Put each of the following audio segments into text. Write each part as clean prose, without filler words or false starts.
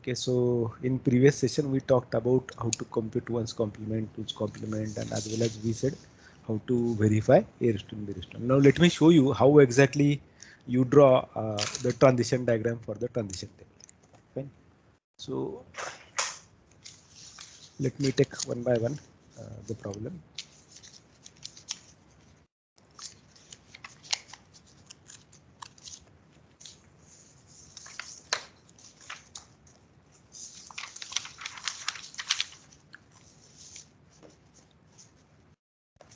Okay, so in previous session we talked about how to compute one's complement, two's complement, and as well as we said how to verify A raised to n, B raised to n. Now let me show you how exactly you draw the transition diagram for the transition table. Fine. So let me take one by one the problem.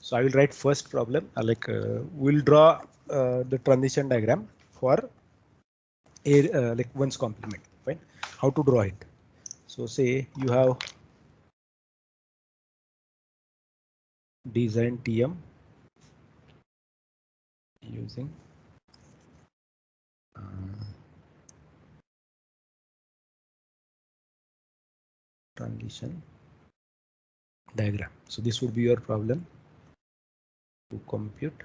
So I will write first problem we'll draw the transition diagram for a like one's complement. Fine. How to draw it? So say you have design TM using transition diagram. So this would be your problem to compute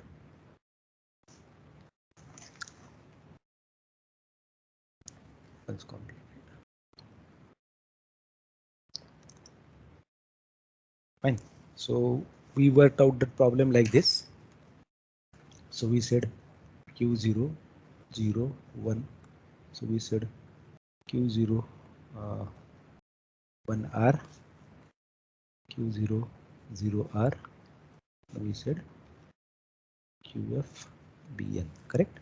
one's complement. Fine. So we worked out that problem like this. So we said Q0, 0, 1. So we said Q0, 1R, Q0, 0R. We said QF, BN, correct?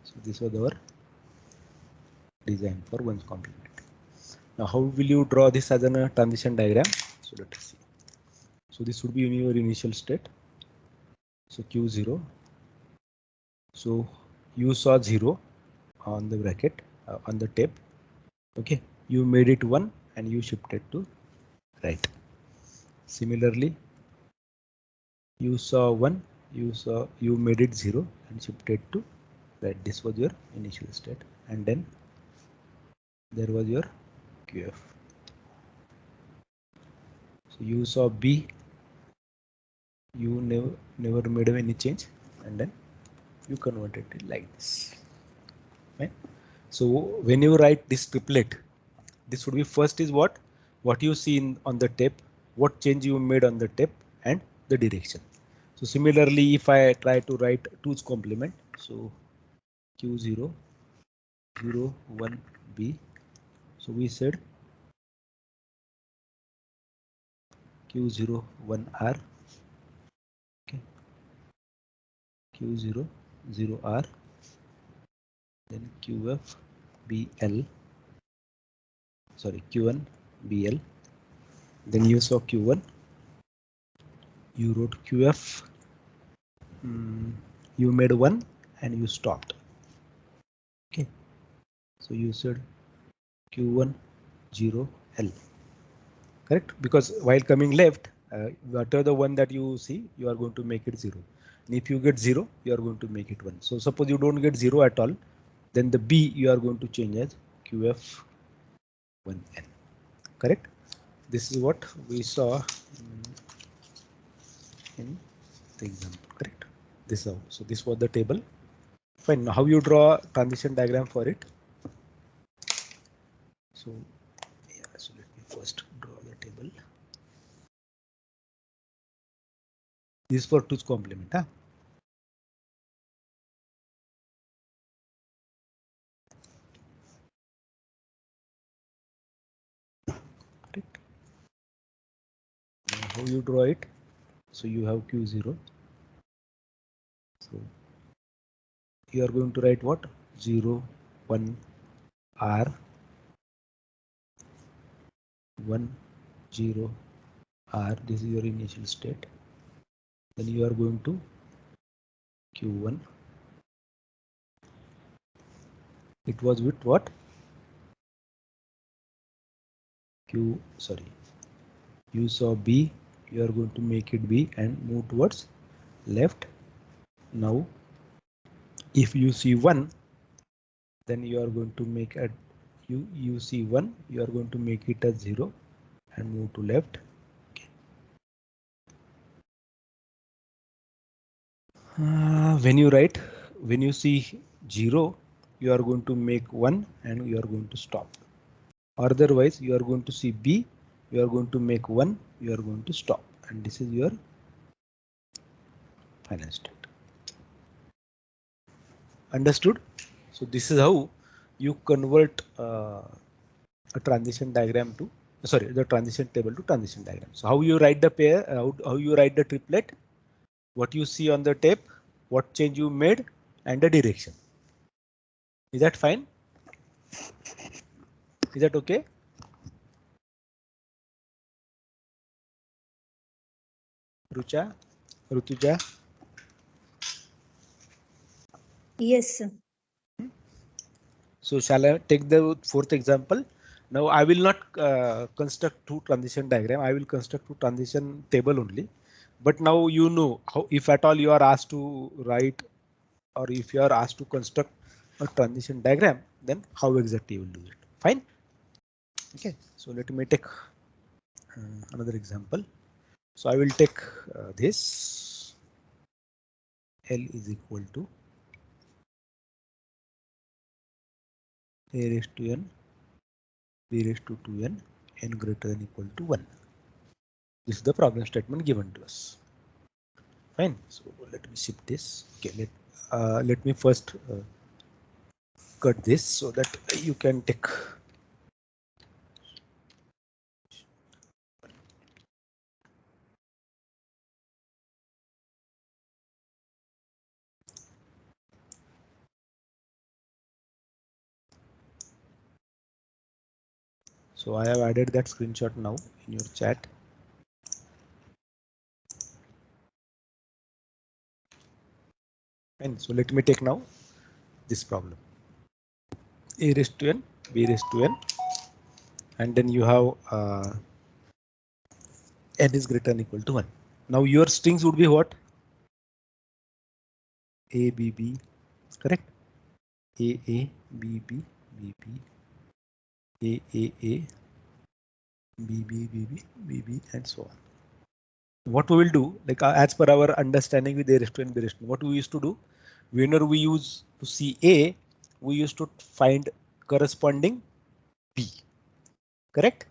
So this was our design for one's complement. Now how will you draw this as a transition diagram? So let us see. So this would be in your initial state. So Q0. So you saw 0 on the bracket on the tape. Okay, you made it 1 and you shifted to right. Similarly, you saw 1, you made it 0 and shifted to right. This was your initial state, and then there was your QF. So you saw B, you never made any change, and then you converted it like this. Right? So when you write this triplet, this would be first is what you see on the tape, what change you made on the tape, and the direction. So similarly, if I try to write 2's complement, so Q0, 0, 1, B. So we said Q0, 1R, okay, Q0, 0R, then QF, BL, sorry, Q1, BL. Then you saw Q1, you wrote QF, you made 1 and you stopped. Okay, so you said Q1, 0, L. Correct, because while coming left, whatever the one that you see, you are going to make it 0. And if you get 0, you are going to make it 1. So suppose you don't get 0 at all, then the B you are going to change as QF1N. Correct. This is what we saw in the example. Correct. This is how. So this was the table. Fine. Now how you draw transition diagram for it? So yeah. So let me first draw the table. This is for 2's complement. Huh? Correct. Now how you draw it? So you have Q0. So you are going to write what? 0, 1, R, 1, 0, R. This is your initial state. Then you are going to Q1. It was with what? You saw B, you are going to make it B and move towards left. Now, if you see 1, then you are going to make it, you see 1, you are going to make it as 0 and move to left. Okay. When you see 0, you are going to make 1 and you are going to stop. Otherwise, you are going to see B, you are going to make 1, you are going to stop, and this is your final state. Understood? So this is how you convert a transition diagram to, sorry, the transition table to transition diagram. So how you write the pair, how you write the triplet, what you see on the tape, what change you made, and the direction. Is that fine? Is that okay? Rutuja? Yes, sir. So shall I take the fourth example? Now I will not construct two transition diagram. I will construct two transition table only. But now you know how, if at all you are asked to write, or if you are asked to construct a transition diagram, then how exactly you will do it. Fine. Okay. So let me take another example. So I will take this. L is equal to a raised to n, b raised to 2n, n greater than equal to 1. This is the problem statement given to us. Fine. So let me shift this. Okay. Let me first cut this so that you can take. So I have added that screenshot now in your chat. And so let me take now this problem. A raised to n, b raised to n, and then you have n is greater than equal to 1. Now your strings would be what? A, B, B, correct? A, B, B, B, B, A, B, B, B, B, and so on. What we will do, like as per our understanding with A raised to n, B raised to n, what we used to do, whenever we use to see A, we used to find corresponding B, correct?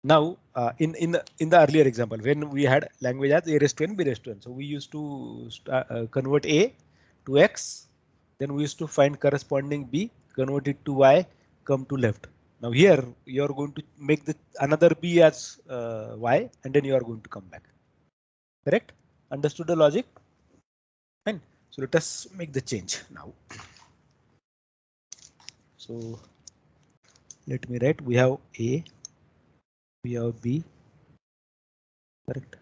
Now in the earlier example, when we had language as A raised to n, B raised to n, so we used to convert A to X, then we used to find corresponding B, convert it to Y, come to left. Now here you are going to make the another B as Y, and then you are going to come back. Correct? Understood the logic? Fine. So let us make the change now. So let me write, we have A, we have B, correct?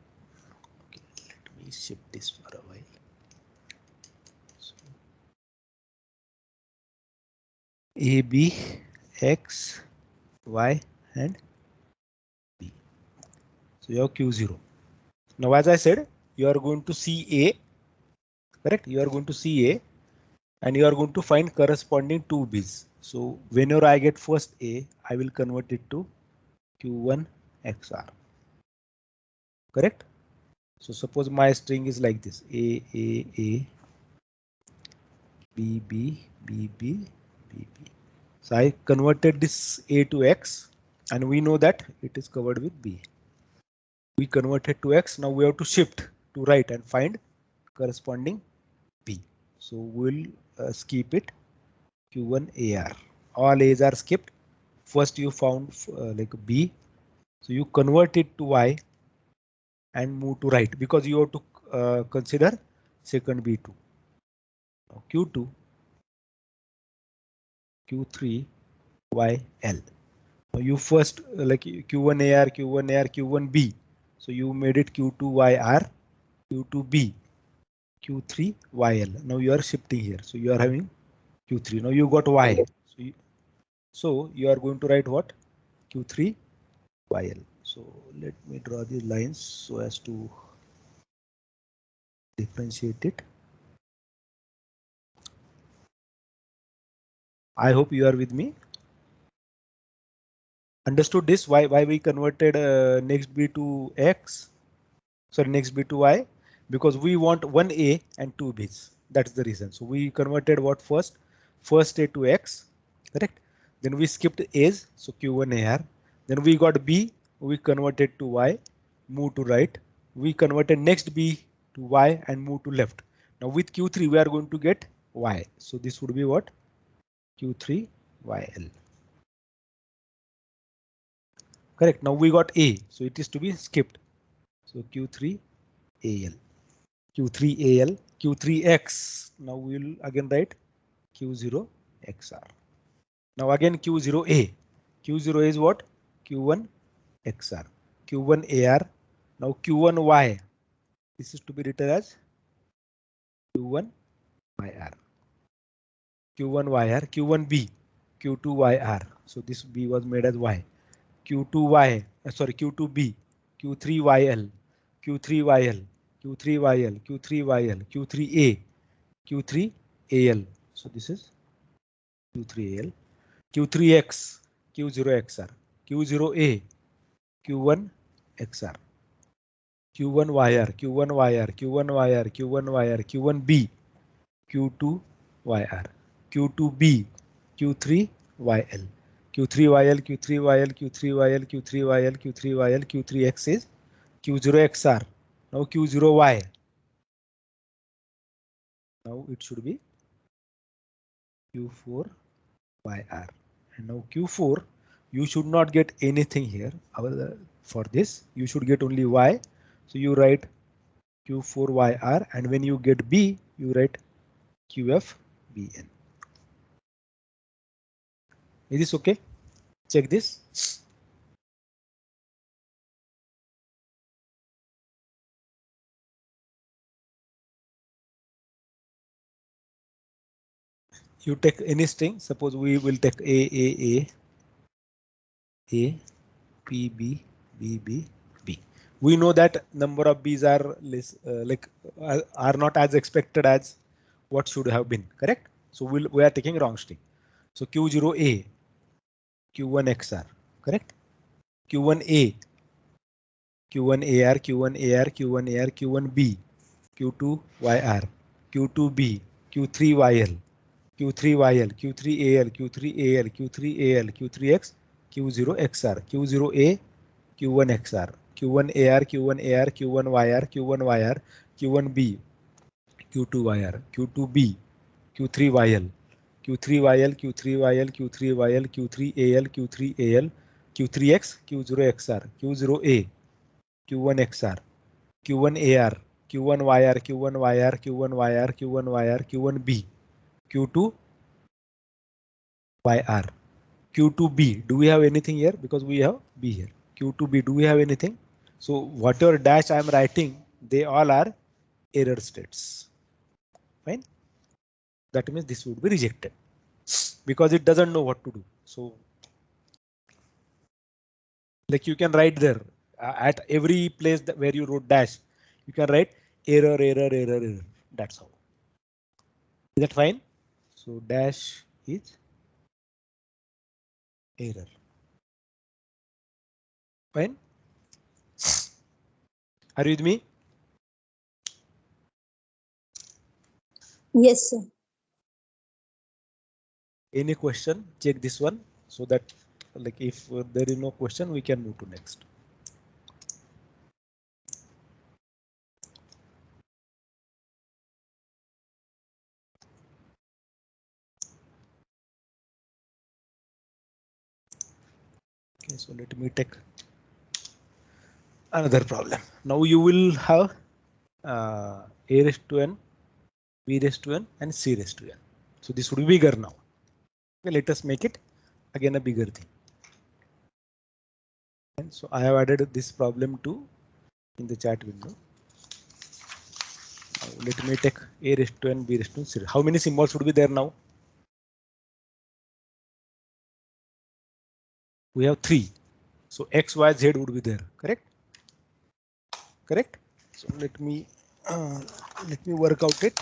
Okay, let me shift this for a while. So, A, B, X, Y, and B. So you have Q0. Now, as I said, you are going to see A, correct? You are going to see A, and you are going to find corresponding two B's. So whenever I get first A, I will convert it to Q1 XR. Correct? So suppose my string is like this: A, B, B, B, B, B. So I converted this A to X, and we know that it is covered with B. We converted to X. Now we have to shift to right and find corresponding B. So we'll skip it. Q1 AR. All A's are skipped. First you found like B, so you convert it to Y and move to right because you have to consider second B2. Now Q2, Q3, YL. Now you first like Q1 AR, Q1 AR, Q1 B. So you made it Q2 YR, Q2 B, Q3 YL. Now you are shifting here. So you are having Q3. Now you got Y. So you are going to write what? Q3 YL. So let me draw these lines so as to differentiate it. I hope you are with me. Understood this? Why we converted next B to X? Sorry, next B to Y, because we want one A and two B's. That's the reason. So we converted what first? first A to X, correct? Then we skipped A's, so Q1 AR. Then we got B, we converted to Y, move to right. We converted next B to Y and move to left. Now with Q3 we are going to get Y. So this would be what? Q3 YL. Correct. Now we got A, so it is to be skipped. So Q3 AL. Q3 AL, Q3X. Now we will again write Q0 XR. Now again Q0A. Q0 is what? Q1 XR. Q1 AR. Now Q1 Y. This is to be written as Q1 YR. Q1 YR. Q1 B. Q2 YR. So this B was made as Y. Q2 Y. Sorry, Q2 B. Q3 YL. Q3 YL. Q3 YL. Q3 YL. Q3 A. Q3 AL. So this is Q3 AL. Q3X, Q0XR, Q0A, Q1 XR, Q1 YR, Q1 YR, Q1 YR, Q1 YR, Q1 B, Q2 YR, Q2 B, Q3 YL, Q3 YL, Q3 YL, Q3 YL, Q3 YL, Q3 YL, Q3X is Q0XR. Now Q0Y. Now it should be Q4 YR. And now Q4, you should not get anything here. For this, you should get only Y. So you write Q4 YR, and when you get B, you write QF BN. Is this okay? Check this. You take any string. Suppose we will take A, P, B, B, B, B. We know that number of B's are less, are not as expected as what should have been, correct? So we are taking wrong string. So Q0A, Q1 XR, correct? Q1A, Q1 AR, Q1 AR, Q1 AR, Q1 B, Q2 YR, Q2 B, Q3 YL, Q3 YL, Q3 AL, Q3 AL, Q3 AL, Q3X, Q0 XR, Q0A, Q1 XR, Q1 AR, Q1 AR, Q1 YR, Q1 YR, Q1 B, Q2 YR, Q2 B, Q3 YL, Q3 YL, Q3 YL, Q3 YL, Q3 AL, Q3 AL, Q3X, Q0 XR, Q0A, Q1 XR, Q1 AR, Q1 YR, Q1 YR, Q1 YR, Q1 YR, Q1 B, Q2 YR, Q2B. Do we have anything here? Because we have B here. Q2B, do we have anything? So whatever dash I am writing, they all are error states. Fine. That means this would be rejected because it doesn't know what to do. So like you can write there at every place where you wrote dash, you can write error, error, error, error. That's how. Is that fine? So dash is error. Fine. Are you with me? Yes, sir. Any question? Check this one so that like if there is no question, we can move to next. Okay, so let me take another problem. Now you will have A raised to n, B raised to n, and C raised to n. So this would be bigger now. Okay, let us make it again a bigger thing. And so I have added this problem too in the chat window. Now let me take A raised to n, B raised to C. How many symbols would be there now? We have 3. So X, Y, Z would be there, correct? Correct. So let me work out it.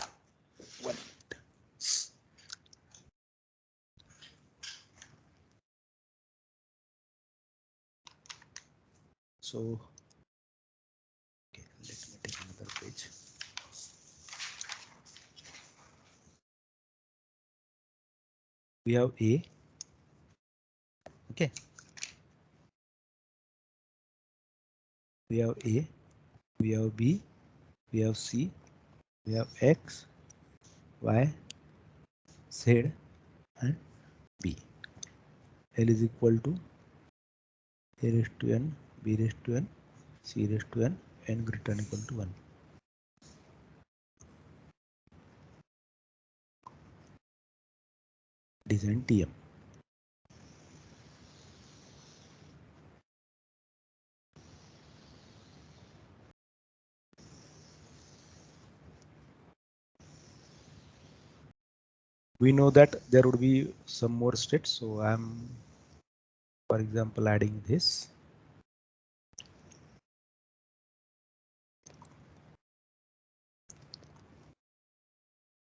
One. So okay, let me take another page. we have A. Okay. We have A, we have B, we have C, we have X, Y, Z, and B. L is equal to A raised to N, B raised to N, C raised to N greater than equal to 1. Design TM. We know that there would be some more states, so I'm, for example, adding this.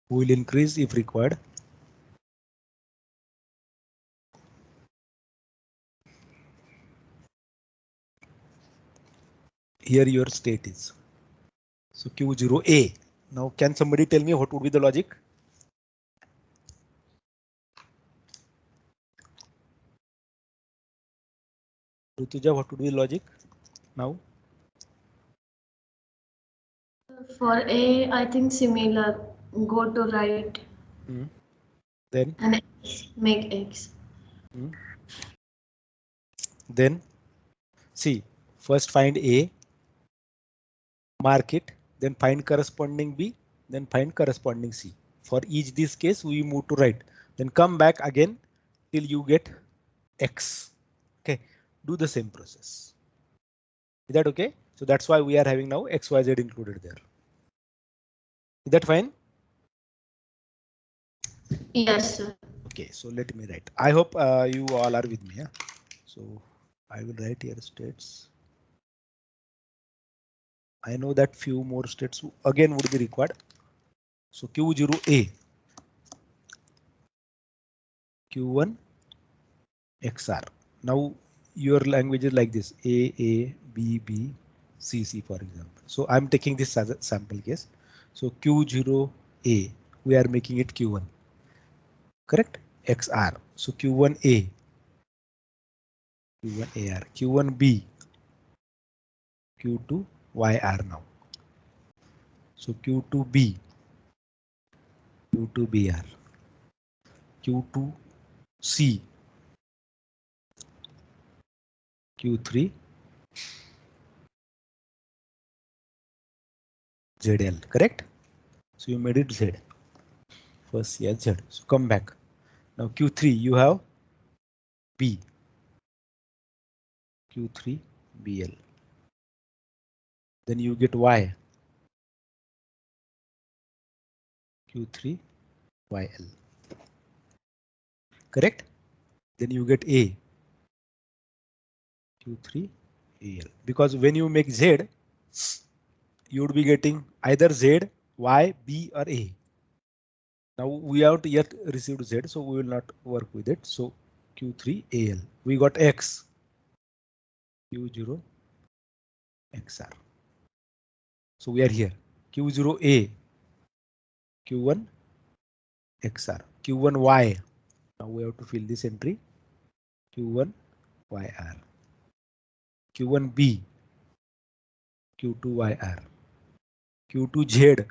We will increase if required. Here your state is. So Q0A. Now can somebody tell me what would be the logic? Rutuja, what would be the logic now? For A, I think similar. Go to right. Then And X, make X. Then see, first find A, mark it, then find corresponding B, then find corresponding C. For each this case, we move to right, then come back again till you get X. Okay, do the same process. Is that okay? So that's why we are having now X, Y, Z included there. Is that fine? Yes, sir. Okay, so let me write. I hope you all are with me. Yeah? So I will write here states. I know that few more states again would be required. So Q0A, Q1, XR. Now your language is like this: A, B, B, C, C, for example. So I'm taking this as a sample case. So Q0A, we are making it Q1. Correct? XR. So Q1A, Q1AR, Q1B, Q2YR now. So Q2B, Q2BR, Q2C, Q3 ZL, correct? So you made it Z. First here Z. So come back. Now Q3 you have B. Q3 BL. Then you get Y. Q3 YL. Correct? Then you get A. Q3 AL. Because when you make Z, you would be getting either Z, Y, B or A. Now we haven't yet received Z, so we will not work with it. So Q3 AL. We got X. Q0 XR. So we are here. Q0A. Q1 XR. Q1Y. Now we have to fill this entry. Q1 YR. Q1B. Q2YR. Q2Z.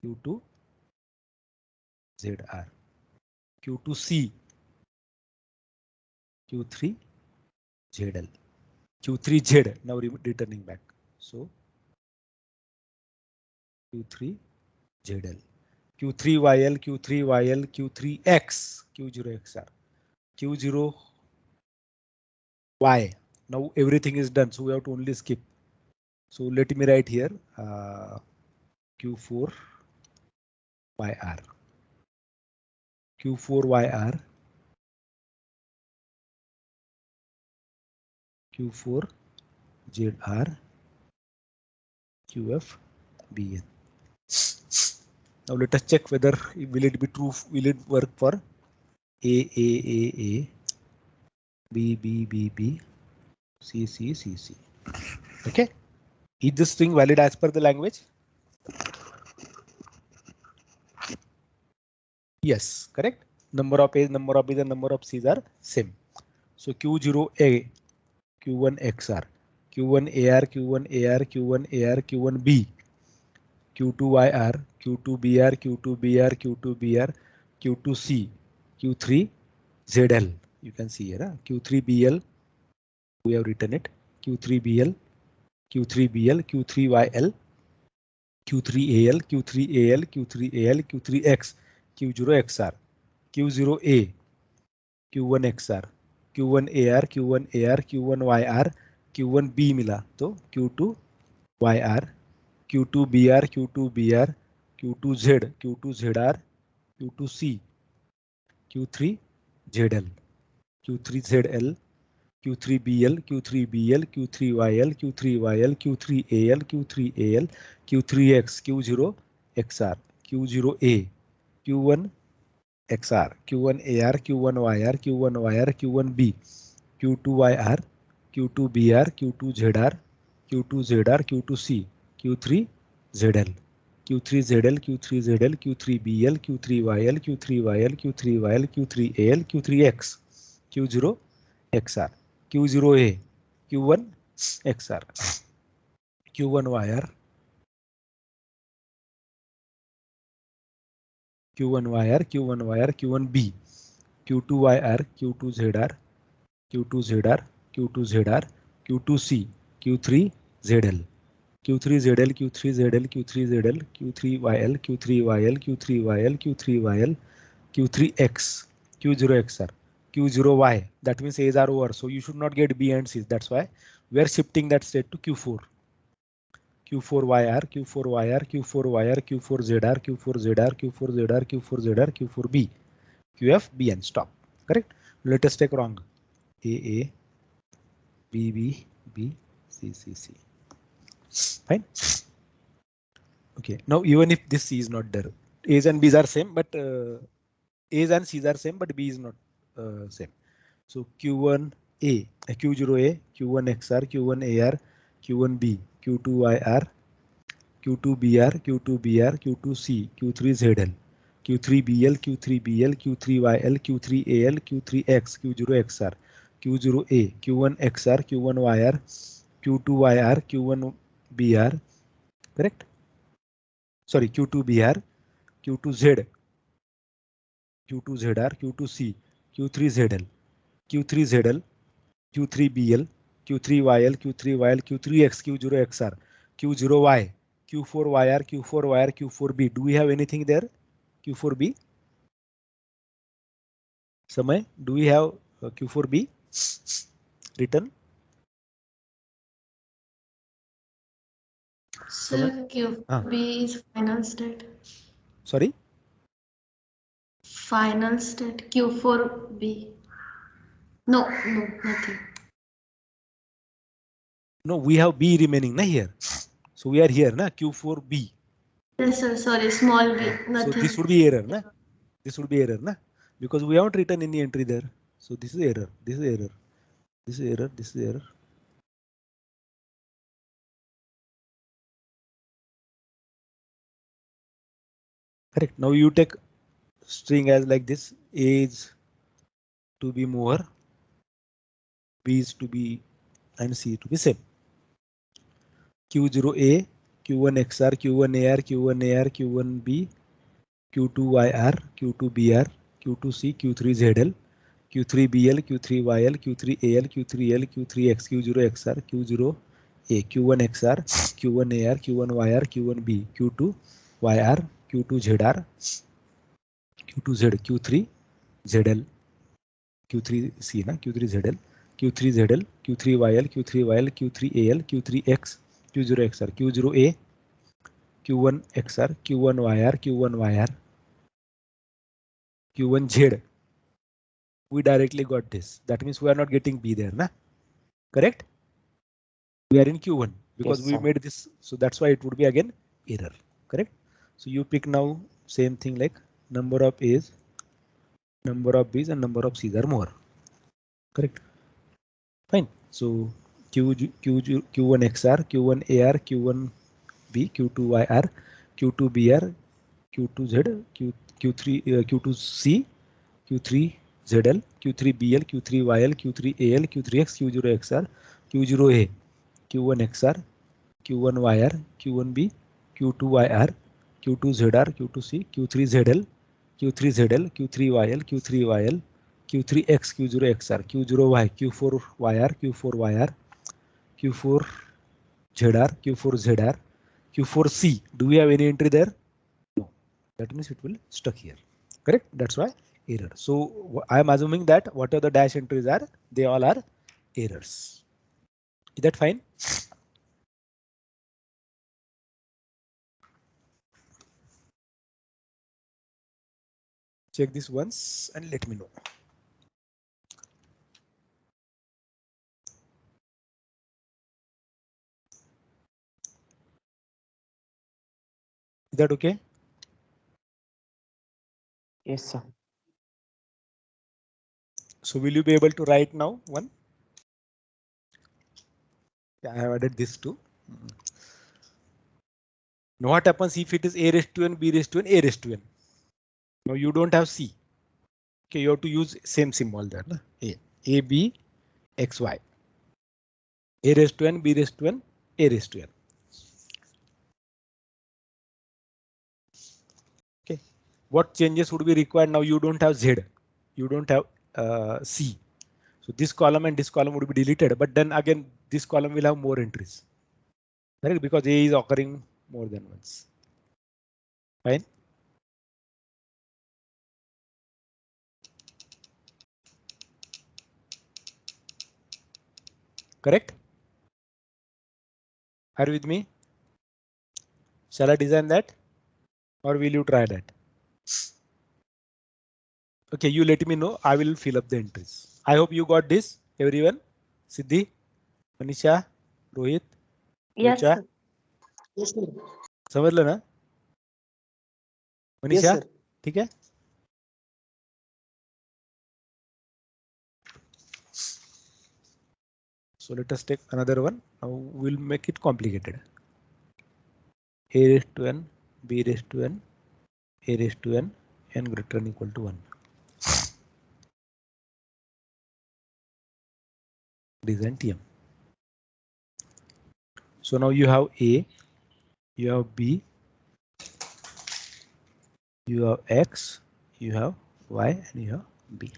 Q2ZR. Q2C. Q3ZL. Q3Z. Now returning back. So Q3ZL. Q3YL, Q3YL, Q3X, Q0XR, Q0Y. Now everything is done, so we have to only skip. So let me write here Q4YR, Q4YR, Q4ZR, QFBN. Now let us check whether will it be true. Will it work for A, B, C. Okay. Is this string valid as per the language? Yes, correct. Number of A's, number of B's, and number of C's are same. So Q0A, Q1 XR, Q1 AR, Q1 AR, Q1 AR, Q1 B, Q2 YR, Q2 BR, Q2 BR, Q2 BR, Q2 C, Q3 ZL. You can see here, Q3 BL. We have written it. Q3 BL, Q3 BL, Q3 YL, Q3 AL, Q3 AL, Q3 AL, Q3 X, Q0 XR, Q0 A, Q1 XR, Q1 AR, Q1 AR, Q1 YR, Q1 B मिला तो Q2 YR, Q2 BR, Q2 BR, Q2 Z, Q2 ZR, Q2 C, Q3 ZL, Q3 ZL, Q3 BL, Q3 BL, Q3 YL, Q3 YL, Q3 AL, Q3 AL, Q3 X, Q0 XR, Q0 A, Q1 XR, Q1 AR, Q1 YR, Q1 YR, Q1 B, Q2 YR, Q2 BR, Q2 ZR, Q2 ZR, Q2 C, Q3 ZL, Q3 ZL, Q3 ZL, Q3 BL, Q3 YL, Q3 YL, Q3 YL, Q3 AL, Q3 X, Q0 XR, Q0 A, Q1 XR, Q1 YR, Q1 YR, Q1 YR, Q1 B, Q2 YR, Q2 ZR, Q2 ZR, Q2 ZR, Q2 C, Q3 ZL, Q3 ZL, Q3 ZL, Q3 ZL, Q3 YL, Q3 YL, Q3 YL, Q3 YL, Q3 X, Q0 XR, Q0 Y. That means A's are over, so you should not get B and C's. That's why we are shifting that state to Q4. Q4 YR, Q4 YR, Q4 YR, Q4 ZR, Q4 ZR, Q4 ZR, Q4 ZR, Q4 B, QF, B and stop. Correct? Let us take wrong. A, B, B, B, C, C, C. Fine. Okay. Now even if this C is not there, A's and B's are same, but A's and C's are same, but B is not same. So Q1 A, Q0 A, Q1 XR, Q1 AR, Q1 B, Q2 YR, Q2 BR, Q2 BR, Q2 C, Q3 ZL, Q3 BL, Q3 BL, Q3 YL, Q3 AL, Q3 X, Q0 XR, Q0 A, Q1 XR, Q1 YR, Q2 YR, Q1 BR, correct? Sorry, Q2 BR, Q2 Z, Q2 ZR, Q2 C, Q3 ZL, Q3 ZL, Q3 BL, Q3 YL, Q3 YL, Q3 X, Q0 XR, Q0 Y, Q4 YR, Q4 YR, Q4 B. Do we have anything there? Q4 B? Samay, do we have Q4 B written? Sir, QB is final state. Sorry? Final state Q4B. No, nothing. No, we have B remaining na here. So we are here na Q4B. Yes, sir. Sorry, small b. Nothing. So this would be error na. This would be error na, because we haven't written any entry there. So this is error. This is error. This is error. This is error. Correct. Now you take string as like this: A is to be mover, B is to be, and C to be same. Q0A, Q1 XR, Q1 AR, Q1 AR, Q1 B, Q2 YR, Q2 BR, Q2 C, Q3 ZL, Q3 BL, Q3 YL, Q3 AL, Q3 L, Q3 X, Q0 XR, Q0 A, Q1 XR, Q1 AR, Q1 YR, Q1 B, Q2 YR, Q2 ZR, Q2 Z, Q3 ZL, Q3 C na, Q3 ZL, Q3 ZL, Q3 YL, Q3 YL, Q3 AL, Q3 X, Q0 XR, Q0 A, Q1 XR, Q1 YR, Q1 YR, Q1 Z. We directly got this. That means we are not getting B there, na? Correct? We are in Q1 because Yes, we sir. made this. So that's why it would be again error. Correct? So you pick now same thing like number of A's, number of B's, and number of C's are more. Correct? Fine. So Q1 XR, Q1 AR, Q1 B, Q2 YR, Q2 BR, Q2Z, Q3, Q2C, Q3ZL, Q3BL, Q3YL, Q3AL, Q3X, Q0XR, Q0A, Q1XR, Q1YR, Q1B, Q2YR, Q2ZR, Q2C, Q3ZL, Q3ZL, Q3YL, Q3YL, Q3X, Q0XR, Q0Y, Q4YR, Q4YR, Q4ZR, Q4ZR, Q4C. Do we have any entry there? No. That means it will stuck here. Correct? That's why error. So I am assuming that whatever the dash entries are, they all are errors. Is that fine? Check this once and let me know. Is that okay? Yes, sir. So will you be able to write now one? Yeah, I have added this too. Now what happens if it is a raised to n, b raised to n, a raised to n? Now you don't have c. Okay, you have to use same symbol there. Na? A, b, x, y. A raised to n, b raised to n, a raised to n. Okay, what changes would be required now? You don't have z, you don't have c. So this column and this column would be deleted, but then again this column will have more entries. Correct? Because a is occurring more than once. Fine. Correct? Are you with me? Shall I design that? Or will you try that? Okay, you let me know. I will fill up the entries. I hope you got this, everyone. Siddhi, Manisha, Rohit, Yes, Rucha. sir. Yes, sir. समझ लो ना? Yes, Manisha, sir. ठीक है? So let us take another one. Now we'll make it complicated. A raised to n, b raised to n, a raised to n, n greater than equal to 1. Design TM. So now you have A, you have B, you have X, you have Y, and you have B.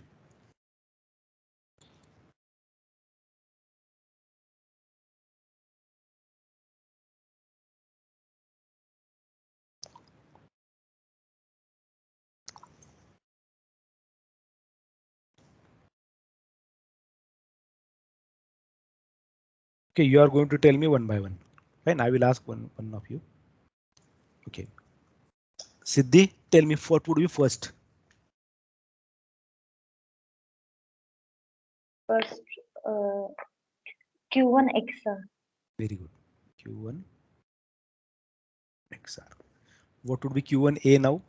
Okay, you are going to tell me one by one. Fine, I will ask one of you. Okay. Siddhi, tell me what would be first? First, Q1 XR. Very good. Q1 XR. What would be Q1A now?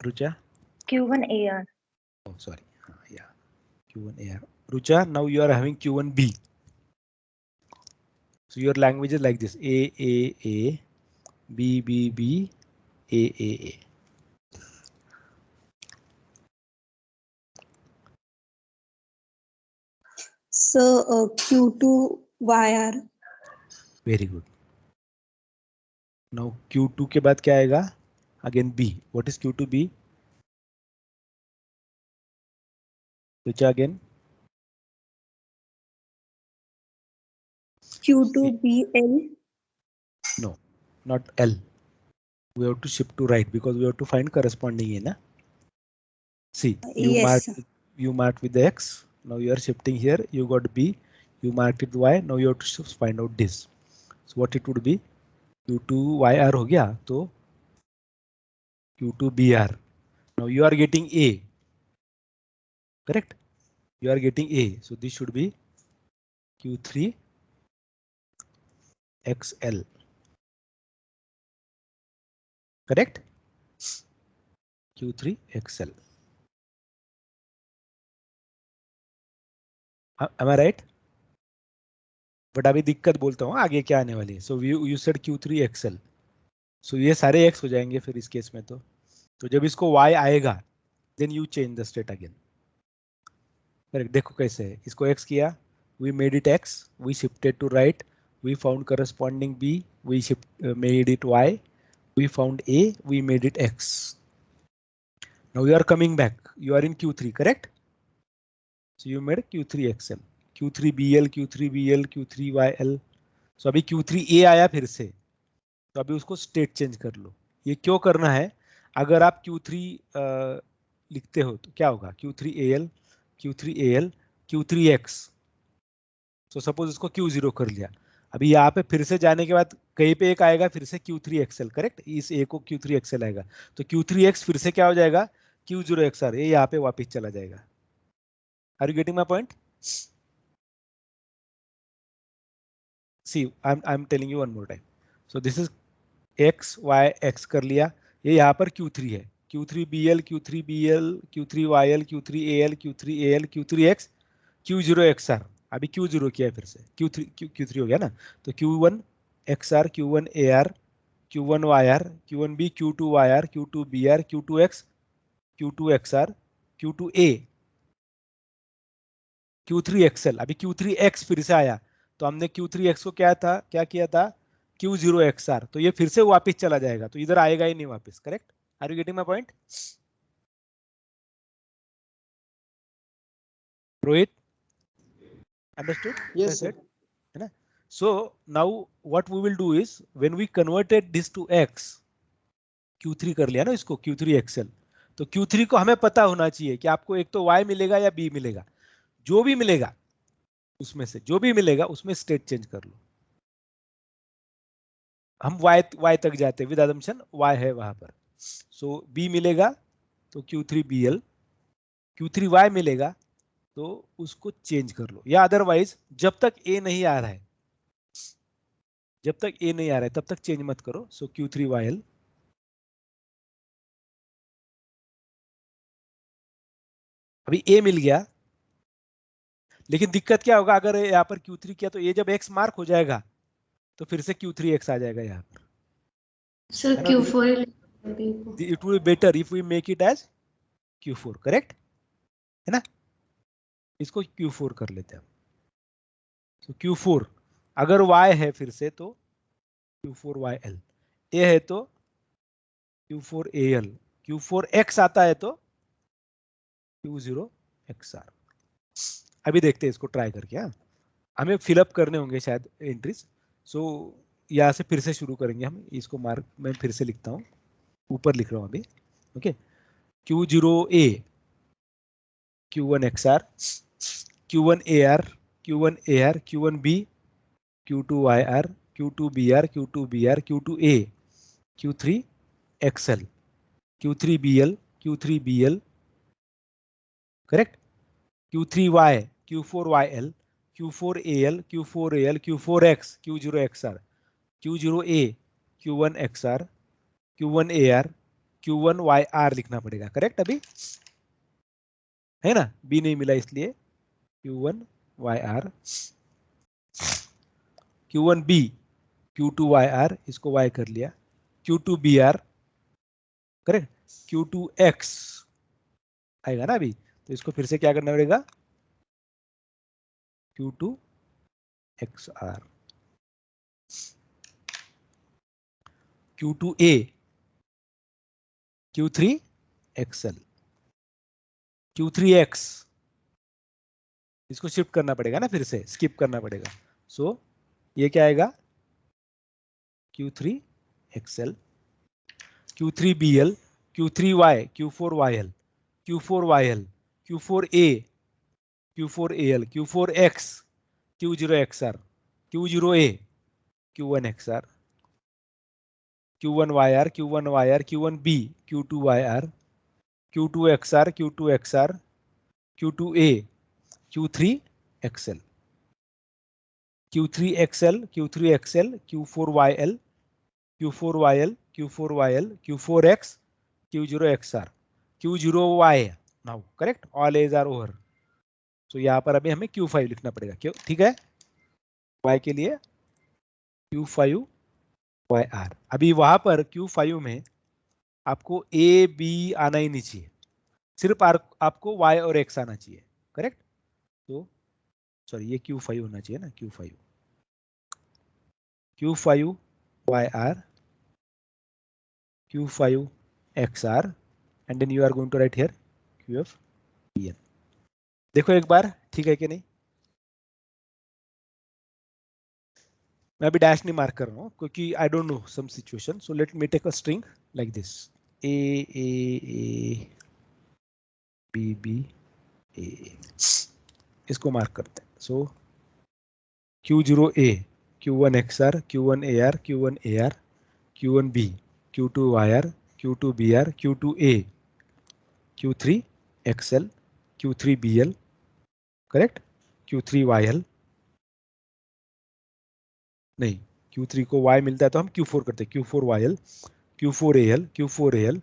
Rucha? Q1 AR. Oh, sorry. Yeah. Q1AR. Rucha, now you are having Q1B. So your language is like this: A, B, A. So Q2 YR. Very good. Now Q2 के बाद क्या आएगा? Again B. What is Q2B? Which again? Q2BL. No, not L. We have to shift to right because we have to find corresponding in. See, Yes. you marked with the X. Now you are shifting here. You got B. You marked it Y. Now you have to find out this. So what it would be? Q2YR हो गया तो Q2BR. Now you are getting A. Correct? You are getting A. So this should be Q3XL. Correct? Q3XL. Am I right? But अभी दिक्कत बोलता हूँ आगे क्या आने वाली है. So you said Q3 XL. सो ये सारे x हो जाएंगे फिर इस केस में. तो जब इसको y आएगा then you change the state again. Correct. देखो कैसे है. इसको x किया, we made it x, we shifted to right, we found corresponding b, we made it y, we found a, we made it x. Now you are coming back, you are in Q3, correct? So you made Q3 XL, Q3 BL, Q3 BL, Q3 YL. So अभी Q3 A आया फिर से, तो अभी उसको state change कर लो. ये क्यों करना है? अगर आप Q3 लिखते हो तो क्या होगा? Q3 AL, Q3 AL, Q3 X. तो सपोज इसको Q0 कर लिया. अभी यहाँ पे फिर से जाने के बाद कहीं पे एक आएगा फिर से Q3 XL, करेक्ट? इस A को Q3 XL आएगा, तो Q3 X फिर से क्या हो जाएगा? Q0 XR. ये यहाँ पे वापस चला जाएगा. Are you getting my point? See I am telling you one more time. So this is X Y X कर लिया. ये यहाँ पर Q3 है. Q3 BL, Q3 BL, Q3 YL, Q3 AL, Q3 AL, Q3 X, Q0 XR. अभी Q0 किया है फिर से. Q3 हो गया ना. तो Q1 XR, Q1 AR, Q1 YR, Q1 B, Q2 YR, Q2 BR, Q2 X, Q2 XR, Q2 A, Q3 XL. अभी Q3 X फिर से आया, तो हमने Q3 X को क्या किया था? Q0 XR. तो ये फिर से वापस चला जाएगा, तो इधर आएगा ही नहीं वापस. Correct? Are you getting my point? Rohit, understood? Yes, sir. है ना? So now what we will do is when we converted this to X, Q3 कर लिया ना इसको, Q3 XL. तो Q3 को हमें पता होना चाहिए कि आपको एक तो Y मिलेगा या B मिलेगा. जो भी मिलेगा उसमें से, जो भी मिलेगा उसमें स्टेट चेंज कर लो. हम Y तक जाते हैं विद असम्पशन Y है वहां पर. सो B मिलेगा तो Q3 BL, Q3 Y मिलेगा तो उसको चेंज कर लो. या अदरवाइज जब तक A नहीं आ रहा है, तब तक चेंज मत करो. सो Q3 YL, अभी A मिल गया, लेकिन दिक्कत क्या होगा? अगर यहाँ पर Q3 किया तो ये जब X मार्क हो जाएगा तो फिर से Q3 X आ जाएगा यहाँ पर. Sir, है ना? Q4 It will be better if we make it as Q4, correct है ना? इसको Q4 कर लेते हैं. तो Q4 अगर Y है फिर से तो Q4 YL, A है तो Q4 AL, Q4 X आता है तो Q0 XR. अभी देखते हैं इसको ट्राई करके. हाँ, हमें फिलअप करने होंगे शायद एंट्रीज. सो यहाँ से फिर से शुरू करेंगे हम. इसको मार्क मैं फिर से लिखता हूँ, ऊपर लिख रहा हूँ अभी. Okay. Q0A, Q1 XR, Q1 AR, Q1 AR, Q1 B, Q2 YR, Q2 BR, Q2 BR, Q2 A, Q3 XL, Q3 BL, Q3 BL, correct? Q3 Y, Q4 YL, Q4 AL, Q4 AL, Q4 X, Q0 XR, Q0 A, Q1 XR, Q1 AR, Q1 YR लिखना पड़ेगा. Correct? अभी है ना? B नहीं मिला इसलिए Q1 YR, Q1 B, Q2 YR, इसको Y कर लिया. Q2 BR, correct? Q2 X आएगा ना अभी, तो इसको फिर से क्या करना पड़ेगा? Q2 XR, Q2 A, Q3 XL, Q3 X. इसको शिफ्ट करना पड़ेगा ना, फिर से स्किप करना पड़ेगा. सो ये क्या आएगा? Q3 XL, Q3 BL, Q3 Y, Q4 YL, Q4 YL, Q4 A, Q4 AL, Q4 X, Q0 XR, Q0 A, Q1 XR, Q1 YR, Q1 YR, Q1 B, Q2 YR, Q2 XR, Q2 XR, Q2 A, Q3 XL, Q3 XL, Q3 XL, Q4 YL, Q4 YL, Q4 YL, Q4 X, Q0 XR, Q0 Y. Now correct, all edge are over. So यहाँ पर अभी हमें Q5 लिखना पड़ेगा. क्यों? ठीक है. y के लिए Q5 YR। अभी वहां पर Q5 में आपको A B आना ही नहीं चाहिए, सिर्फ आपको y और x आना चाहिए, करेक्ट। तो सॉरी ये Q5 होना चाहिए ना, Q5 YR Q5 XR and then you are going to write here QF PN। देखो एक बार ठीक है कि नहीं। मैं अभी डैश नहीं मार्क कर रहा हूँ क्योंकि I don't know some situation, so let me take a string like this A B A, इसको मार्क करते हैं। So Q0A Q1 XR Q1 AR Q1 AR Q1 B Q2 YR Q2 BR Q2 A Q3 XL Q3 BL, correct. Q3 YL नहीं, Q3 को Y मिलता है तो हम Q4 करते हैं, Q4 YL Q4 AL Q4 AL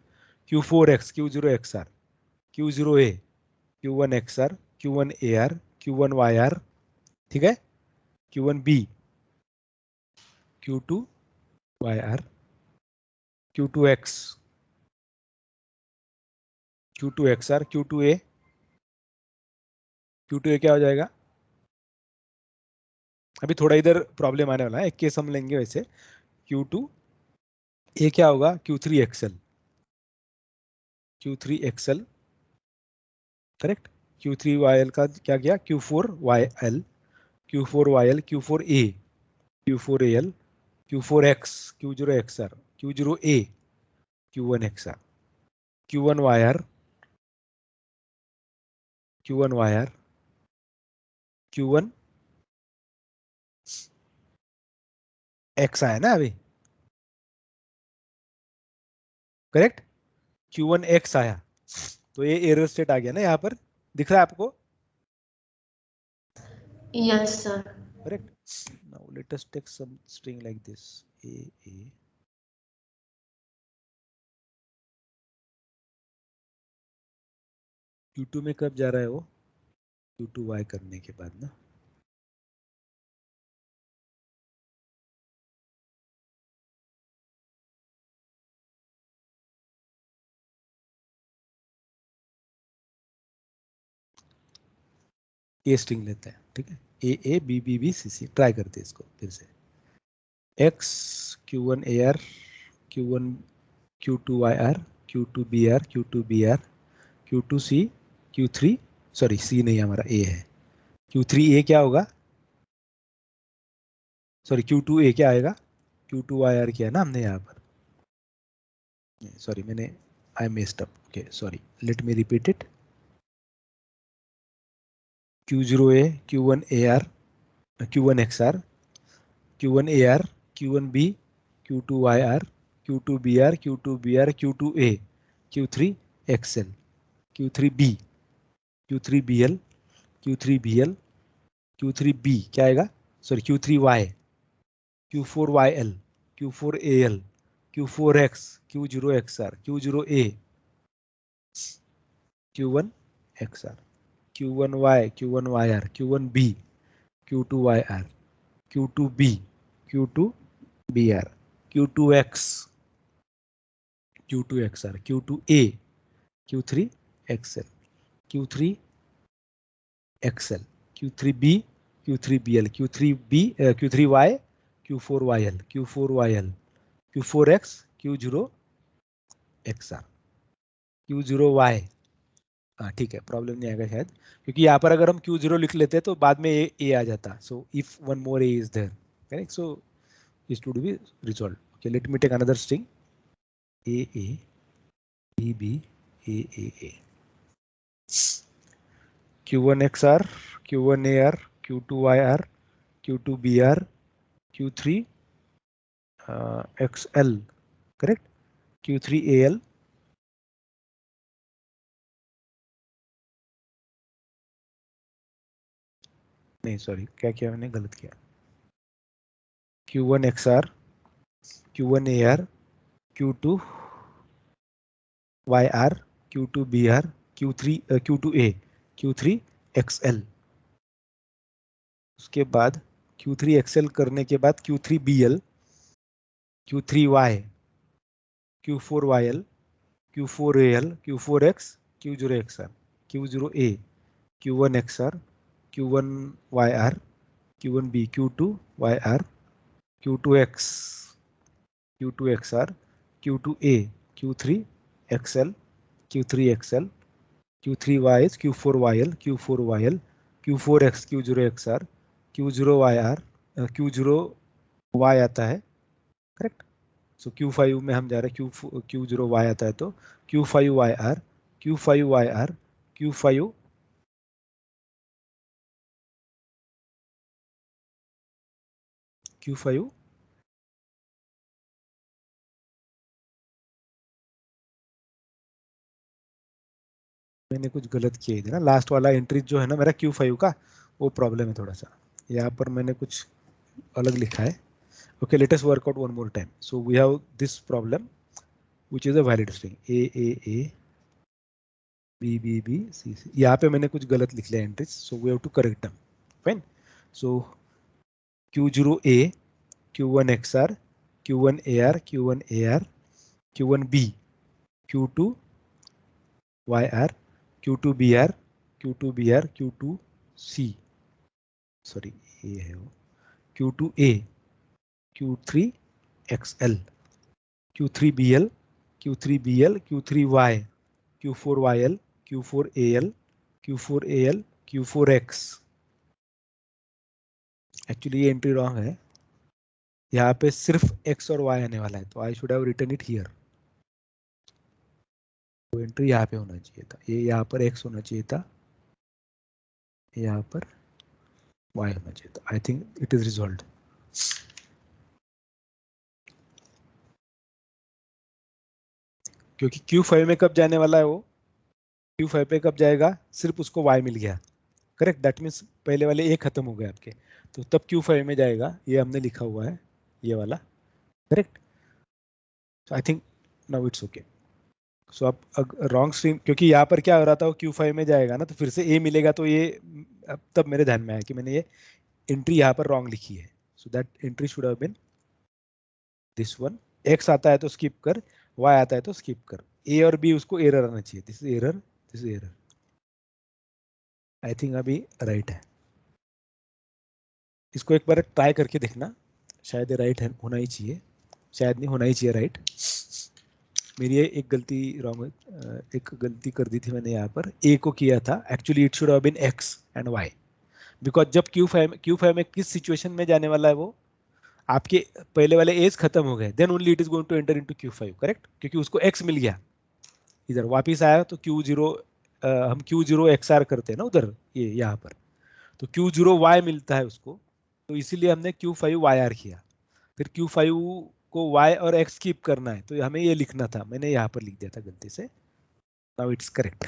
Q4 X Q0 XR Q0 A Q1 XR Q1 AR Q1 YR, ठीक है। Q1 B Q2 YR Q2 X Q2 XR Q2 A Q2 A क्या हो जाएगा। अभी थोड़ा इधर प्रॉब्लम आने वाला है, एक केस हम लेंगे वैसे। Q2 A क्या होगा Q3 XL Q3 XL, correct. Q3 YL का क्या गया Q4 YL Q4 YL Q4 A Q4 AL Q4 X Q0 XR Q0 A Q1 XR Q1 YR Q1 YR Q1 X आया ना अभी, correct. Q1 X आया तो ये error state आ गया ना, यहाँ पर दिख रहा है आपको, Yes, sir. Correct. Now let us take some string like this A Q2 में कब जा रहा है वो, Q2 Y करने के बाद ना। ये स्ट्रिंग लेते हैं, ठीक है। A B C ट्राई करते हैं इसको फिर से। X Q1 AR Q1 Q2 YR Q2 BR Q2 BR Q2 C Q3, sorry C नहीं हमारा A है, Q3 A क्या होगा, सॉरी Q2 A क्या आएगा, Q2 YR किया ना हमने यहाँ पर, सॉरी मैंने आई messed up, okay sorry, let me repeat it. Q0 A Q1 AR Q1 XR Q1 AR Q1 B Q2 YR Q2 BR Q2 BR Q2 A Q3 XL Q3 B Q3 BL Q3 BL Q3 B क्या आएगा, sorry Q3 Y Q4 YL Q4 AL Q4 X Q0 XR Q0 A Q1 XR Q1 Y Q1 YR Q1 B Q2 YR Q2 B Q2 BR Q2 X Q2 XR Q2 A Q3 XL Q3 XL Q3 B Q3 BL Q3 B Q3 Y Q4 YL Q4 YL Q4 X Q0 XR Q0 Y। हाँ ठीक है, problem नहीं आएगा शायद, क्योंकि यहाँ पर अगर हम Q0 लिख लेते तो बाद में A आ जाता, so if one more A is there, correct, so this would be resolve. Okay, let me take another string A B A Q1 XR Q1 AR Q2 YR Q2 BR Q3 XL, correct, Q3 AL नहीं sorry क्या किया मैंने, गलत किया। Q1 XR Q1 AR Q2 YR Q2 BR Q2 A Q3 XL, उसके बाद Q3 XL करने के बाद Q3 BL, Q3 Y, Q4 YL, Q4 AL, Q4 X, Q0 XR, Q0 A, Q1 XR, Q1 YR, Q1 B, Q2 YR, Q2 X, Q2 XR, Q2 A, Q3 XL, Q3 XL, Q3 YS, Q4 YL, Q4 YL, Q4 X, Q0 XR, Q0 YR, Q0 Y आता है, correct. सो Q5 में हम जा रहे हैं, Q0 Y आता है तो Q5 YR, Q5 YR, Q5 Q5 मैंने कुछ गलत किया इधर ना, लास्ट वाला एंट्री जो है ना मेरा Q5 का, वो प्रॉब्लम है थोड़ा सा, यहाँ पर मैंने कुछ अलग लिखा है। Okay, let us work out one more time. So we have this problem, which is a valid string A, B, C. यहाँ पे मैंने कुछ गलत लिख लिया entries, so we have to correct them. Fine. So Q0 A, Q1 XR, Q1 AR, Q1 AR, Q1 B, Q2 YR, Q2 BR, Q2 BR, Q2 C. Sorry, A है वो. Q2 A, Q3 XL, Q3 BL, Q3 BL, Q3 Y, Q4 YL, Q4 AL, Q4 AL, Q4 X. Actually ये entry wrong है, यहाँ पे सिर्फ X और Y आने वाला है, तो I should have written it here. तो एंट्री यहाँ पे होना चाहिए था, ये यहाँ पर X होना चाहिए था, यहाँ पर Y होना चाहिए था। I think it is resolved. क्योंकि Q5 में कब जाने वाला है वो, Q5 पे कब जाएगा, सिर्फ उसको Y मिल गया, करेक्ट। दैट मीन्स पहले वाले A खत्म हो गए आपके, तो तब Q5 में जाएगा, ये हमने लिखा हुआ है ये वाला, correct. I think now it's okay. So आप रॉन्ग स्ट्रीम, क्योंकि यहाँ पर क्या हो रहा था, वो Q5 में जाएगा ना, तो फिर से A मिलेगा, तो ये अब तब मेरे ध्यान में आया कि मैंने ये एंट्री यहाँ पर रॉन्ग लिखी है। So that entry should have been this one. X आता है तो स्किप कर, Y आता है तो स्किप कर, A और B उसको एरर आना चाहिए, this is error, this is error. I think अभी राइट है, इसको एक बार ट्राई करके देखना, शायद ये राइट है, होना ही चाहिए, शायद नहीं, होना ही चाहिए राइट। मेरी ये एक गलती रॉन्ग, एक गलती कर दी थी मैंने, यहाँ पर A को किया था, actually it should have been X and Y, because जब Q5 में किस सिचुएशन में जाने वाला है वो, आपके पहले वाले एज खत्म हो गए, then only it is going to enter into Q5, correct. क्योंकि उसको X मिल गया, इधर वापिस आया तो Q0, हम Q0 XR करते हैं ना उधर, ये यहाँ पर तो Q0 Y मिलता है उसको, तो इसीलिए हमने Q5 YR किया। फिर Q5 को Y और X कीप करना है, तो हमें ये लिखना था, मैंने यहाँ पर लिख दिया था गलती से। Now it's correct,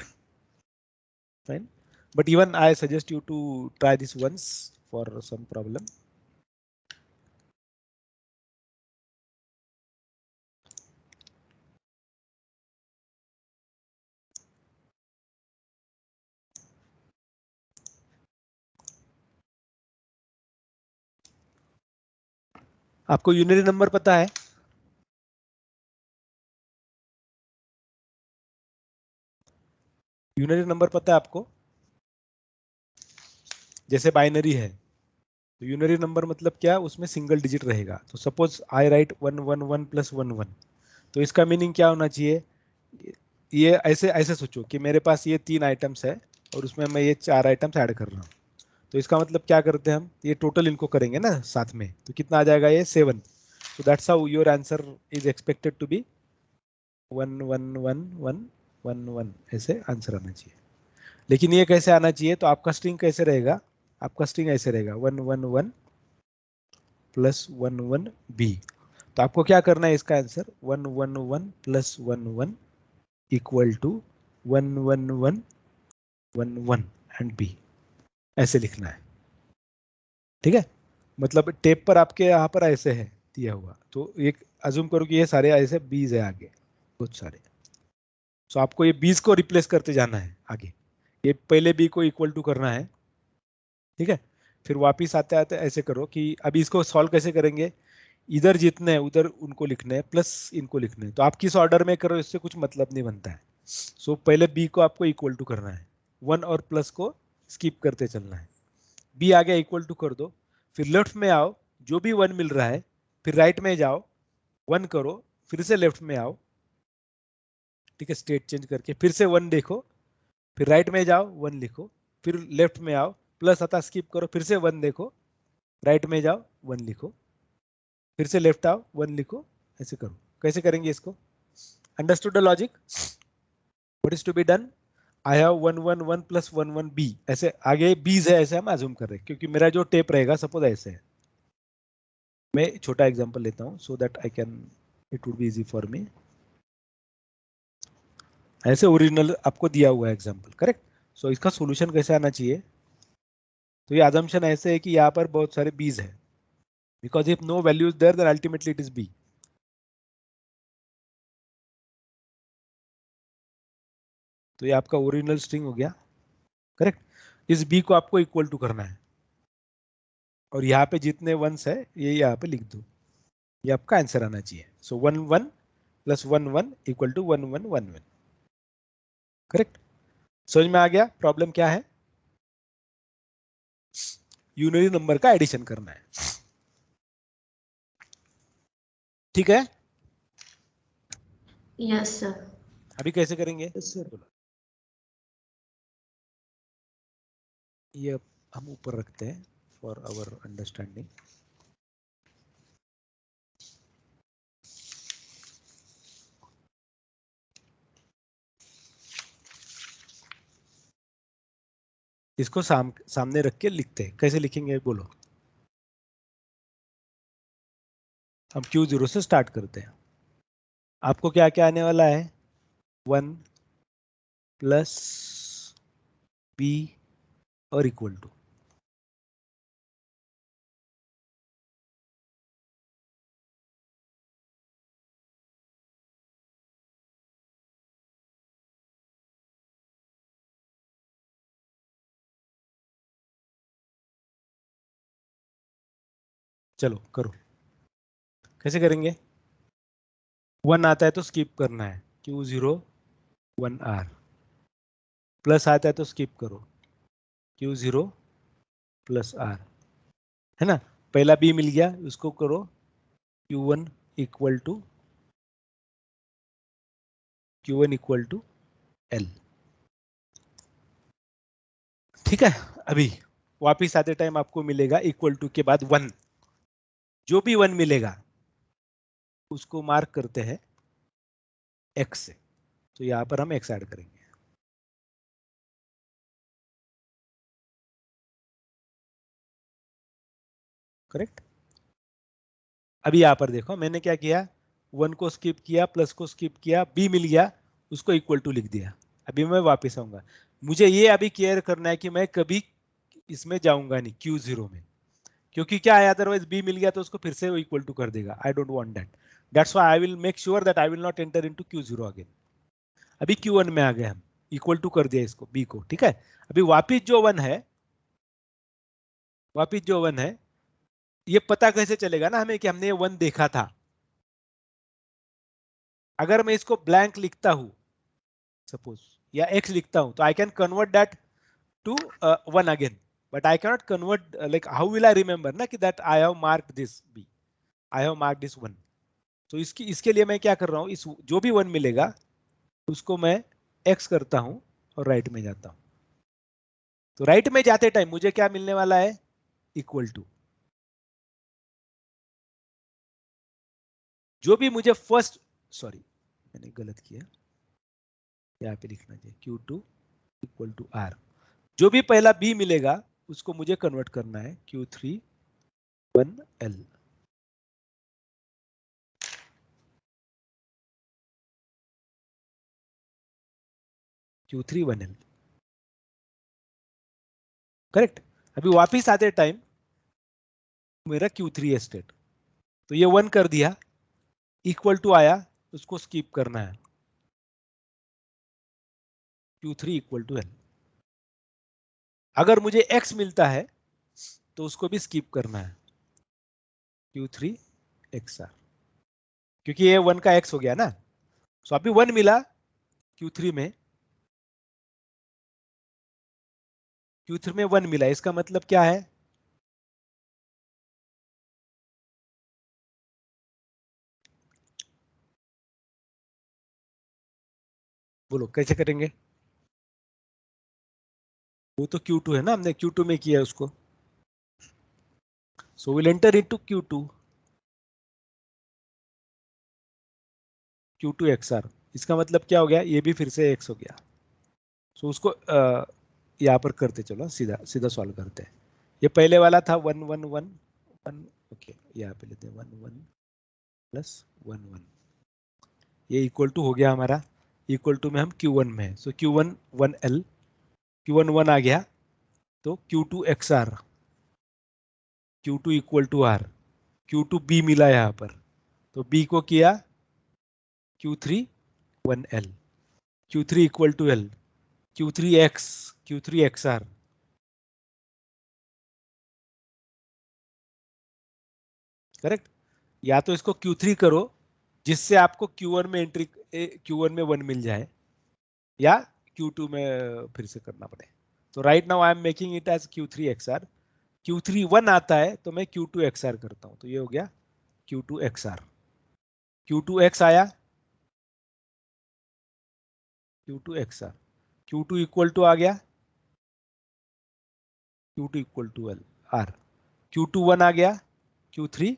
fine. But even I suggest you to try this once for some problem. आपको यूनिटरी नंबर पता है? यूनिटरी नंबर पता है आपको? जैसे बाइनरी है, तो यूनिटरी नंबर मतलब क्या, उसमें सिंगल डिजिट रहेगा। तो सपोज आई राइट 111 + 11, तो इसका मीनिंग क्या होना चाहिए, ये ऐसे ऐसे सोचो कि मेरे पास ये 3 आइटम्स है और उसमें मैं ये 4 आइटम्स ऐड कर रहा हूँ, तो इसका मतलब क्या करते हैं हम, ये टोटल इनको करेंगे ना साथ में, तो कितना आ जाएगा, ये 7। So that's how your answer is expected to be 1111111, ऐसे आंसर आना चाहिए। लेकिन ये कैसे आना चाहिए, तो आपका स्ट्रिंग कैसे रहेगा, आपका स्ट्रिंग ऐसे रहेगा 111 + 11B। तो आपको क्या करना है, इसका आंसर 111 + 11 = 11111 एंड B, ऐसे लिखना है, ठीक है। मतलब टेप पर आपके यहाँ पर ऐसे है दिया हुआ, तो एक अज्यूम करो कि ये सारे ऐसे बीज है आगे, बहुत सारे। तो आपको ये बीज को रिप्लेस करते जाना है आगे, ये पहले बी को इक्वल टू करना है, ठीक है। फिर वापिस आते आते ऐसे करो कि अभी इसको सॉल्व कैसे करेंगे, इधर जितने हैं उधर उनको लिखने हैं प्लस इनको लिखने हैं, तो आप किस ऑर्डर में करो इससे कुछ मतलब नहीं बनता है। सो पहले बी को आपको इक्वल टू करना है, 1 और प्लस को स्किप करते चलना है। बी आ गया इक्वल टू कर दो, फिर लेफ्ट में आओ, जो भी 1 मिल रहा है, फिर राइट में जाओ 1 करो, फिर से लेफ्ट में आओ, ठीक है, स्टेट चेंज करके फिर से 1 देखो, फिर राइट में जाओ 1 लिखो, फिर लेफ्ट में आओ, प्लस आता स्किप करो, फिर से 1 देखो, राइट में जाओ 1 लिखो, फिर से लेफ्ट आओ 1 लिखो, ऐसे करो। कैसे करेंगे इसको, understood the logic, what is to be done, I have 1 1 1 plus 1 1 b, ऐसे आगे बीज है ऐसे हम अज्यूम कर रहे हैं, क्योंकि मेरा जो टेप रहेगा सपोज ऐसे है। मैं छोटा एग्जांपल लेता हूं so that I can, it would be easy for me. ऐसे ओरिजिनल आपको दिया हुआ है एग्जांपल, करेक्ट। सो इसका सॉल्यूशन कैसे आना चाहिए, तो ये अजम्पशन ऐसे है कि यहाँ पर बहुत सारे बीज है, because if no value is there then ultimately it is b. तो ये आपका ओरिजिनल स्ट्रिंग हो गया, करेक्ट। इस बी को आपको इक्वल टू करना है और यहाँ पे जितने वंस है ये यहाँ पे लिख दो, ये आपका आंसर आना चाहिए। सो 1 1 प्लस 1 1 इक्वल टू 1 1 1 1, करेक्ट। समझ में आ गया प्रॉब्लम क्या है, यूनिरी नंबर का एडिशन करना है, ठीक है। Yes, sir. अभी कैसे करेंगे, Yes, sir. ये हम ऊपर रखते हैं फॉर आवर अंडरस्टैंडिंग। इसको सामने रख के लिखते हैं, कैसे लिखेंगे बोलो। हम Q0 से स्टार्ट करते हैं, आपको क्या क्या आने वाला है, 1 प्लस बी और इक्वल टू, चलो करो, कैसे करेंगे, 1 आता है तो स्किप करना है, Q0 1R, प्लस आता है तो स्किप करो, Q0 प्लस R, है ना। पहला बी मिल गया, उसको करो Q1 इक्वल टू L, ठीक है। अभी वापिस आते टाइम आपको मिलेगा इक्वल टू के बाद 1, जो भी 1 मिलेगा उसको मार्क करते हैं x से, तो यहां पर हम x ऐड करेंगे, करेक्ट। अभी यहां पर देखो मैंने क्या किया, 1 को स्किप किया, प्लस को स्किप किया, b मिल गया, उसको इक्वल टू लिख दिया। अभी मैं वापस आऊंगा, मुझे ये अभी क्लियर करना है कि मैं कभी इसमें जाऊंगा नहीं Q0 में, क्योंकि क्या है अदरवाइज बी मिल गया तो उसको फिर से इक्वल टू कर देगा, I don't want that, that's why I will make sure that I will not enter into Q0 again. अभी Q1 में आ गए हम, इक्वल टू कर दिया इसको बी को, ठीक है। अभी वापिस जो 1 है, वापिस जो 1 है, ये पता कैसे चलेगा ना हमें कि हमने ये 1 देखा था। अगर मैं इसको ब्लैंक लिखता हूं सपोज, या x लिखता हूं, तो I can convert that to 1 again, but I cannot convert, like how will I remember ना कि that I have marked this b, I have marked this 1। तो इसके लिए मैं क्या कर रहा हूं, इस जो भी 1 मिलेगा उसको मैं x करता हूं और राइट में जाता हूं। तो राइट में जाते टाइम मुझे क्या मिलने वाला है, इक्वल टू, जो भी मुझे फर्स्ट, सॉरी मैंने गलत किया, यहाँ पे लिखना चाहिए Q2 इक्वल टू R, जो भी पहला B मिलेगा उसको मुझे कन्वर्ट करना है Q3 1L, Q3 1L, correct. अभी वापिस आते टाइम मेरा Q3 है स्टेट, तो ये 1 कर दिया, इक्वल टू आया, उसको स्किप करना है Q3 इक्वल टू L। अगर मुझे X मिलता है तो उसको भी स्किप करना है Q3 XR, क्योंकि ये 1 का X हो गया ना। सो अभी 1 मिला Q3 में, Q3 में 1 मिला, इसका मतलब क्या है? बोलो कैसे करेंगे? वो तो Q2 है ना, हमने Q2 में किया है उसको। So will enter into Q2 XR। इसका मतलब क्या हो गया? ये भी फिर से X हो गया। सो उसको यहाँ पर करते चलो, सीधा सीधा सॉल्व करते हैं। ये पहले वाला था 1 1 1 1, ओके यहाँ पे लेते हैं 1 1 प्लस 1 1, ये इक्वल टू हो गया हमारा, इक्वल टू में हम Q1 में है। सो Q1 1L, Q1 1 आ गया, तो Q2 XR, Q2 equal to R, Q2 B मिला यहाँ पर, तो B को किया Q3 1L, Q3 equal to L, Q3 XR, correct. या तो इसको Q3 करो जिससे आपको Q1 में एंट्री, Q1 में 1 मिल जाए, या Q2 में फिर से करना पड़े। तो right now I am making it as Q3 XR। Q3 1 आता है तो मैं Q2 XR करता हूं, तो ये हो गया Q2 XR। Q2 X आया, Q2 XR, Q2 equal to आ गया, Q2 equal to L R, Q2 1 आ गया, Q3,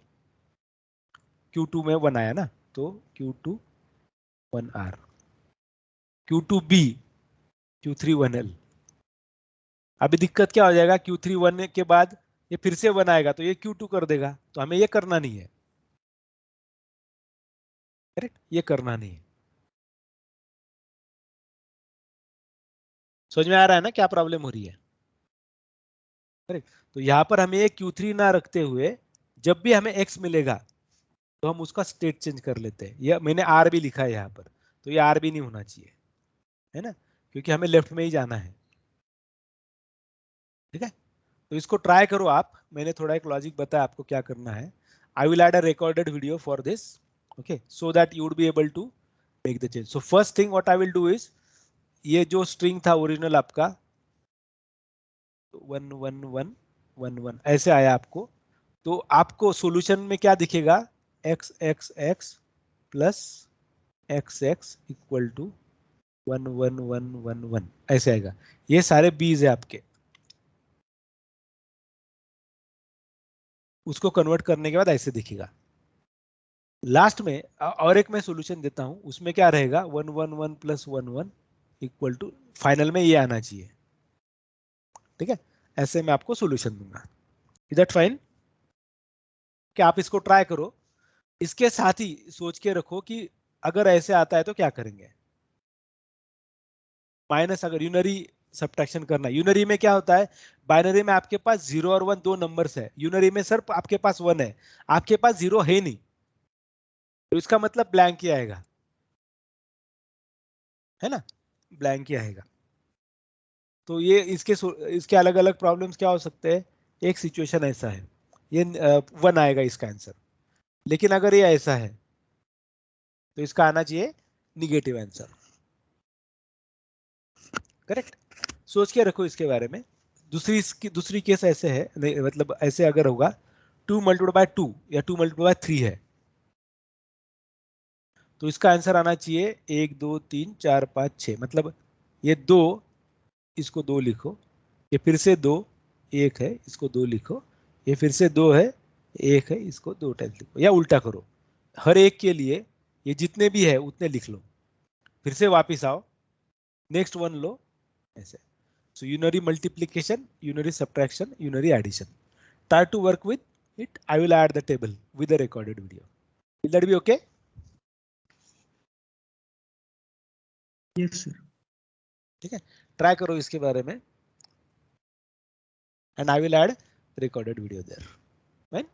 Q2 में 1 आया ना, तो Q2 1 R, Q2 B, Q3 1L। अभी दिक्कत क्या हो जाएगा? Q3 1 के बाद ये फिर से 1 आएगा तो ये Q2 कर देगा, तो हमें ये करना नहीं है, करेक्ट, ये करना नहीं है। समझ में आ रहा है ना क्या प्रॉब्लम हो रही है? करेक्ट। तो यहां पर हमें ये Q3 ना रखते हुए, जब भी हमें X मिलेगा तो हम उसका स्टेट चेंज कर लेते हैं। ये मैंने R भी लिखा है यहाँ पर, तो ये R भी नहीं होना चाहिए, है ना, क्योंकि हमें लेफ्ट में ही जाना है। ठीक है, तो इसको ट्राई करो आप, मैंने थोड़ा एक लॉजिक बताया आपको क्या करना है। I will add a recorded video for this, okay, so that you would be able to make the change. So first thing what I will do is, ये जो स्ट्रिंग था ओरिजिनल आपका 1 1 1 1 1 ऐसे आया आपको, तो आपको सॉल्यूशन में क्या दिखेगा? x x x plus x x equal to 1 1 1 1 1 ऐसे आएगा। ये सारे बीज है आपके, उसको कन्वर्ट करने के बाद ऐसे दिखेगा। लास्ट में और एक मैं सॉल्यूशन देता हूं, उसमें क्या रहेगा? 1 1 1 प्लस 1 1 इक्वल टू, फाइनल में ये आना चाहिए। ठीक है, ऐसे मैं आपको सॉल्यूशन दूंगा। Is that fine? क्या आप इसको ट्राई करो, इसके साथ ही सोच के रखो कि अगर ऐसे आता है तो क्या करेंगे। माइनस, अगर यूनरी सब्ट्रैक्शन करना, यूनरी में क्या होता है? बाइनरी में आपके पास 0 और 1 दो नंबर्स है, यूनरी में सिर्फ आपके पास 1 है, आपके पास 0 है नहीं, तो इसका मतलब ब्लैंक ही आएगा, है ना, ब्लैंक ही आएगा। तो ये इसके अलग अलग प्रॉब्लम्स क्या हो सकते हैं? एक सिचुएशन ऐसा है, ये 1 आएगा इसका आंसर, लेकिन अगर ये ऐसा है तो इसका आना चाहिए निगेटिव आंसर, करेक्ट। सोच के रखो इसके बारे में। दूसरी केस ऐसे है, मतलब ऐसे अगर होगा 2 मल्टीप्लाई बाय 2 या 2 मल्टीप्लाई बाय 3 है, तो इसका आंसर आना चाहिए 1 2 3 4 5 6, मतलब ये 2, इसको 2 लिखो, ये फिर से 2 1 है, इसको 2 लिखो, ये फिर से 2 है 1 है, इसको 2 टाइम्स लिखो, या उल्टा करो, हर एक के लिए ये जितने भी है उतने लिख लो, फिर से वापिस आओ, नेक्स्ट वन लो, ऐसे। So unary multiplication, unary subtraction, unary addition. Try to work with it. I will add the table with the recorded video. Will that be okay? Yes, sir. ठीक है, ट्राई करो इसके बारे में, and I will add recorded video there. Fine?